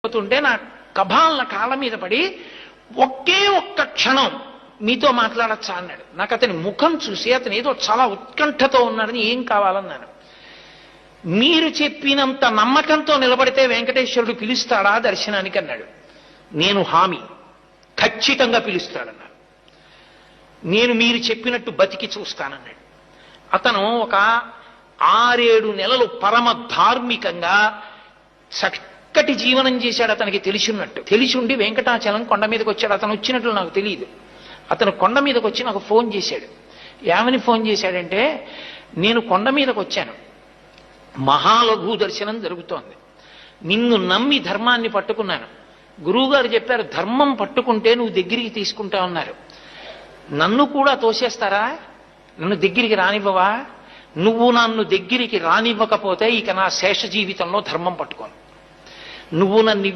పోతుంటే నా కభాలన కాళ్ళ మీద పడి ఒకే ఒక్క క్షణం మీతో మాట్లాడచ్చా అన్నాడు. నాకు అతని ముఖం చూసి అతను ఏదో చాలా ఉత్కంఠతో ఉన్నాడని, ఏం కావాలన్నాను. మీరు చెప్పినంత నమ్మకంతో నిలబడితే వెంకటేశ్వరుడు పిలుస్తాడా దర్శనానికి అన్నాడు. నేను హామీ, ఖచ్చితంగా పిలుస్తాడన్నాడు. నేను మీరు చెప్పినట్టు బతికి చూస్తానన్నాడు. అతను ఒక 6-7 నెలలు పరమ ధార్మికంగా చక్కటి జీవనం చేశాడు. అతనికి తెలిసుండి వెంకటాచలం కొండ మీదకి వచ్చాడు. అతను వచ్చినట్లు నాకు తెలియదు. అతను కొండ మీదకి వచ్చి నాకు ఫోన్ చేశాడు. ఏమని ఫోన్ చేశాడంటే, నేను కొండ మీదకి వచ్చాను, మహాలఘు దర్శనం జరుగుతోంది, నిన్ను నమ్మి ధర్మాన్ని పట్టుకున్నాను. గురువుగారు చెప్పారు, ధర్మం పట్టుకుంటే నువ్వు దగ్గరికి తీసుకుంటా ఉన్నారు. నన్ను కూడా తోసేస్తారా? నన్ను దగ్గరికి రానివ్వవా? నువ్వు నన్ను దగ్గరికి రానివ్వకపోతే ఇక నా శేష జీవితంలో ధర్మం పట్టుకోను. నువ్వు నన్ను